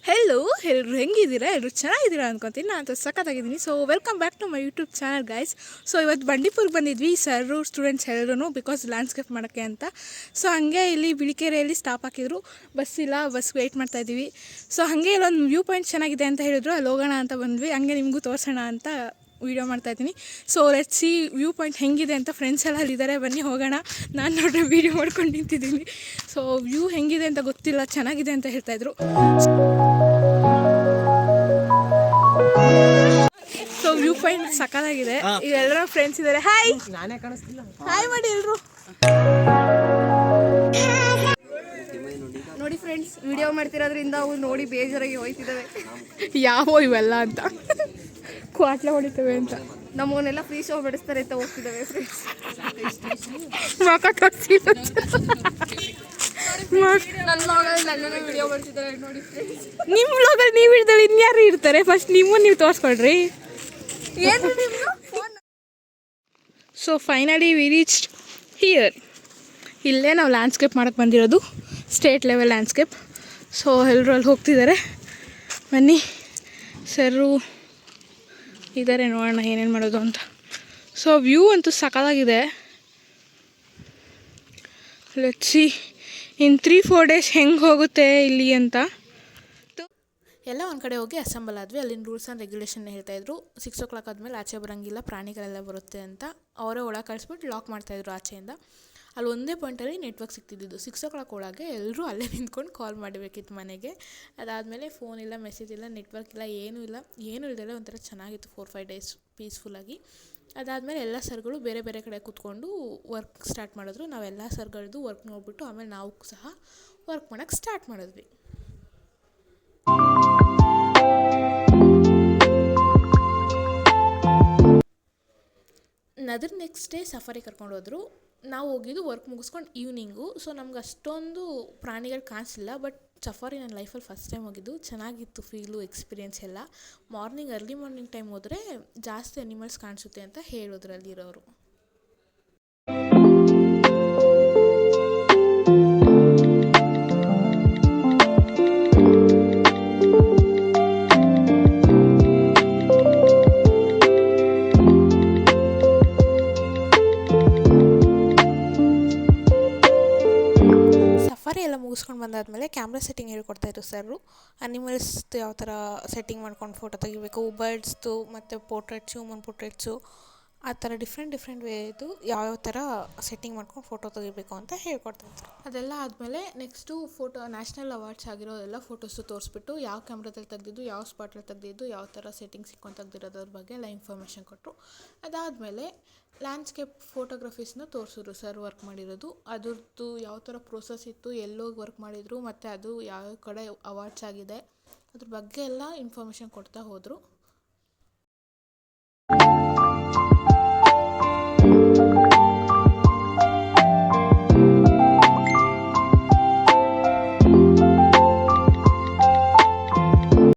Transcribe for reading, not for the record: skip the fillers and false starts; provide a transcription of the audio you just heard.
Hello ಎಲ್ಲರೂ ಹೆಂಗಿದ್ದೀರಾ? ಎಲ್ಲರೂ ಚೆನ್ನಾಗಿದ್ದೀರಾ ಅನ್ಕೊತೀನಿ. ನಾನು ಸಖತ್ತಾಗಿದ್ದೀನಿ. So welcome back to my YouTube channel guys. So ಇವತ್ತು ಬಂಡೀಪುರ್ಗೆ ಬಂದಿದ್ವಿ ಸರ್ರು ಸ್ಟೂಡೆಂಟ್ಸ್ ಎಲ್ಲರೂ ಬಿಕಾಸ್ ಲ್ಯಾಂಡ್ಸ್ಕೇಪ್ ಮಾಡೋಕ್ಕೆ ಅಂತ. ಸೊ ಹಾಗೆ ಇಲ್ಲಿ ಬಿಳಿಕೆರೆಯಲ್ಲಿ ಸ್ಟಾಪ್ ಹಾಕಿದ್ರು, ಬಸ್ ಇಲ್ಲ, ಬಸ್ ವೆಯ್ಟ್ ಮಾಡ್ತಾಯಿದ್ದೀವಿ. ಸೊ ಹಾಗೆ ಇಲ್ಲೊಂದು ವ್ಯೂ ಪಾಯಿಂಟ್ ಚೆನ್ನಾಗಿದೆ ಅಂತ ಹೇಳಿದ್ರು, ಅಲ್ಲಿ ಹೋಗೋಣ ಅಂತ ಬಂದ್ವಿ. ಹಂಗೆ ನಿಮಗೂ ತೋರಿಸೋಣ ಅಂತ ವೀಡಿಯೋ ಮಾಡ್ತಾಯಿದ್ದೀನಿ. So let's see view point ಹೆಂಗಿದೆ ಅಂತ. ಫ್ರೆಂಡ್ಸ್ ಎಲ್ಲ ಅಲ್ಲಿದ್ದಾರೆ, ಬನ್ನಿ ಹೋಗೋಣ. ನಾನು ನೋಡ್ರೆ ವೀಡಿಯೋ ಮಾಡ್ಕೊಂಡು ನಿಂತಿದ್ದೀನಿ. ಸೊ ವ್ಯೂ ಹೆಂಗಿದೆ ಅಂತ ಗೊತ್ತಿಲ್ಲ, ಚೆನ್ನಾಗಿದೆ ಅಂತ ಹೇಳ್ತಾಯಿದ್ರು. ಸೊ ವ್ಯೂ ಪಾಯಿಂಟ್ ಸಕ್ಕತ್ತಾಗಿದೆ. ಇವೆಲ್ಲರ ಫ್ರೆಂಡ್ಸ್ ಇದ್ದಾರೆ. ಹಾಯ್, ನಾನೇ ಕಾಣಿಸ್ತಿಲ್ಲ. ಹಾಯ್ ಮಾಡಿ ಎಲ್ಲರೂ. ನೋಡಿ ಫ್ರೆಂಡ್ಸ್, ವಿಡಿಯೋ ಮಾಡ್ತಿರೋದ್ರಿಂದ ಅವು ನೋಡಿ ಬೇಜಾರಾಗಿ ಹೋಯ್ತಿದ್ದಾವೆ. ಯಾವ ಇವೆಲ್ಲ ಅಂತ ಕ್ವಾಟ್ಲೆ ಹೊಡಿತವೆ ಅಂತ. ನಮ್ಮವನ್ನೆಲ್ಲ ಫ್ರೀ ಶೋ ಬಡಿಸ್ತಾರೆ ಅಂತ ಹೋಗ್ತಿದ್ದಾವೆ ಫ್ರೆಂಡ್ಸ್. ನಿಮ್ಮ ವ್ಲಾಗಲ್ಲಿ ನೀವು ಇರ್ತಾರೆ, ಇನ್ಯಾರು ಇರ್ತಾರೆ? ಫಸ್ಟ್ ನೀವು ತೋರಿಸ್ಕೊಡ್ರಿ. So finally we reached here. ಇಲ್ಲೇ ನಾವು ಲ್ಯಾಂಡ್ಸ್ಕೇಪ್ ಮಾಡೋಕ್ಕೆ ಬಂದಿರೋದು, ಸ್ಟೇಟ್ ಲೆವೆಲ್ ಲ್ಯಾಂಡ್ಸ್ಕೇಪ್. ಸೊ ಎಲ್ಲರೂ ಅಲ್ಲಿ ಹೋಗ್ತಿದ್ದಾರೆ, ಬನ್ನಿ. ಸರು ಇದ್ದಾರೆ, ನೋಡೋಣ ಏನೇನು ಮಾಡೋದು ಅಂತ. ಸೊ ವ್ಯೂ ಅಂತೂ ಸಕ್ಕತ್ತಾಗಿದೆ. ಲೆಟ್ಸ್ ಸಿ ಇನ್ 3-4 ಡೇಸ್ ಹೆಂಗೆ ಹೋಗುತ್ತೆ ಇಲ್ಲಿ ಅಂತ. ಎಲ್ಲ ಒಂದು ಕಡೆ ಹೋಗಿ ಅಸೆಂಬಲ್ ಆದ್ವಿ. ಅಲ್ಲಿನ ರೂಲ್ಸ್ ಆ್ಯಂಡ್ ರೆಗ್ಯುಲೇಷನ್ ಹೇಳ್ತಾಯಿದ್ರು. 6 o'clock ಆದಮೇಲೆ ಆಚೆ ಬರೋಂಗಿಲ್ಲ, ಪ್ರಾಣಿಗಳೆಲ್ಲ ಬರುತ್ತೆ ಅಂತ. ಅವರೇ ಒಳಗೆ ಕಳಿಸ್ಬಿಟ್ಟು ಲಾಕ್ ಮಾಡ್ತಾಯಿದ್ರು ಆಚೆಯಿಂದ. ಅಲ್ಲಿ ಒಂದೇ ಪಾಯಿಂಟಲ್ಲಿ ನೆಟ್ವರ್ಕ್ ಸಿಗ್ತಿದ್ದು. 6 o'clock ಒಳಗೆ ಎಲ್ಲರೂ ಅಲ್ಲೇ ನಿಂತ್ಕೊಂಡು ಕಾಲ್ ಮಾಡಬೇಕಿತ್ತು ಮನೆಗೆ. ಅದಾದಮೇಲೆ ಫೋನ್ ಇಲ್ಲ, ಮೆಸೇಜ್ ಇಲ್ಲ, ನೆಟ್ವರ್ಕ್ ಇಲ್ಲ, ಏನೂ ಇಲ್ಲದೆಲ್ಲ ಒಂಥರ ಚೆನ್ನಾಗಿತ್ತು 4-5 ಡೇಸ್ ಪೀಸ್ಫುಲ್ಲಾಗಿ. ಅದಾದಮೇಲೆ ಎಲ್ಲ ಸರ್ಗಳು ಬೇರೆ ಬೇರೆ ಕಡೆ ಕೂತ್ಕೊಂಡು ವರ್ಕ್ ಸ್ಟಾರ್ಟ್ ಮಾಡಿದ್ರು. ನಾವೆಲ್ಲ ಸರ್ಗಳದ್ದು ವರ್ಕ್ ನೋಡಿಬಿಟ್ಟು ಆಮೇಲೆ ನಾವು ಸಹ ವರ್ಕ್ ಮಾಡೋಕ್ಕೆ ಸ್ಟಾರ್ಟ್ ಮಾಡಿದ್ವಿ. ಅದ್ರ ನೆಕ್ಸ್ಟ್ ಡೇ ಸಫಾರಿ ಕರ್ಕೊಂಡು ಹೋದರು. ನಾವು ಹೋಗಿದ್ದು ವರ್ಕ್ ಮುಗಿಸ್ಕೊಂಡು ಈವ್ನಿಂಗು. ಸೊ ನಮ್ಗೆ ಅಷ್ಟೊಂದು ಪ್ರಾಣಿಗಳು ಕಾಣಿಸಿಲ್ಲ, ಬಟ್ ಸಫಾರಿ ನನ್ನ ಲೈಫಲ್ಲಿ ಫಸ್ಟ್ ಟೈಮ್ ಹೋಗಿದ್ದು. ಚೆನ್ನಾಗಿತ್ತು ಫೀಲು, ಎಕ್ಸ್ಪೀರಿಯೆನ್ಸ್ ಎಲ್ಲ. ಅರ್ಲಿ ಮಾರ್ನಿಂಗ್ ಟೈಮ್ ಹೋದರೆ ಜಾಸ್ತಿ ಅನಿಮಲ್ಸ್ ಕಾಣಿಸುತ್ತೆ ಅಂತ ಹೇಳಿದ್ರು ಅಲ್ಲಿರೋರು. ಎಲ್ಲ ಮುಗಿಸ್ಕೊಂಡು ಬಂದಾದಮೇಲೆ ಕ್ಯಾಮ್ರಾ ಸೆಟ್ಟಿಂಗ್ ಹೇಳ್ಕೊಡ್ತಾಯಿದ್ರು ಸರ್ರು. ಅನಿಮಲ್ಸ್ದು ಯಾವ ಥರ ಸೆಟ್ಟಿಂಗ್ ಮಾಡ್ಕೊಂಡು ಫೋಟೋ ತೆಗಿಬೇಕು, ಬರ್ಡ್ಸ್ದು ಮತ್ತು ಪೋರ್ಟ್ರೇಟ್ಸು, ಹ್ಯೂಮನ್ ಪೋರ್ಟ್ರೇಟ್ಸು, ಆ ಥರ ಡಿಫ್ರೆಂಟ್ ವೇದು ಯಾವ್ಯಾವ ಥರ ಸೆಟ್ಟಿಂಗ್ ಮಾಡ್ಕೊಂಡು ಫೋಟೋ ತೆಗಿಬೇಕು ಅಂತ ಹೇಳ್ಕೊಡ್ತಾಯಿದ್ರು. ಅದೆಲ್ಲ ಆದಮೇಲೆ ನೆಕ್ಸ್ಟು ನ್ಯಾಷನಲ್ ಅವಾರ್ಡ್ಸ್ ಆಗಿರೋದೆಲ್ಲ ಫೋಟೋಸು ತೋರಿಸ್ಬಿಟ್ಟು ಯಾವ ಕ್ಯಾಮ್ರಾದಲ್ಲಿ ತೆಗೆದಿದ್ದು, ಯಾವ ಸ್ಪಾಟಲ್ಲಿ ತೆಗೆದಿದ್ದು, ಯಾವ ಥರ ಸೆಟ್ಟಿಂಗ್ಸ್ ಇಟ್ಕೊಂಡು ತೆಗ್ದಿರೋದ್ರ ಬಗ್ಗೆ ಎಲ್ಲ ಇನ್ಫಾರ್ಮೇಷನ್ ಕೊಟ್ಟರು. ಅದಾದಮೇಲೆ ಲ್ಯಾಂಡ್ಸ್ಕೇಪ್ ಫೋಟೋಗ್ರಫೀಸ್ನ ತೋರಿಸಿದ್ರು ಸರ್ ವರ್ಕ್ ಮಾಡಿರೋದು. ಅದ್ರದ್ದು ಯಾವ ಥರ ಪ್ರೋಸೆಸ್ ಇತ್ತು, ಎಲ್ಲೋಗಿ ವರ್ಕ್ ಮಾಡಿದರು, ಮತ್ತು ಅದು ಯಾವ ಕಡೆ ಅವಾರ್ಡ್ಸ್ ಆಗಿದೆ, ಅದ್ರ ಬಗ್ಗೆ ಎಲ್ಲ ಇನ್ಫಾರ್ಮೇಷನ್ ಕೊಡ್ತಾ ಹೋದರು.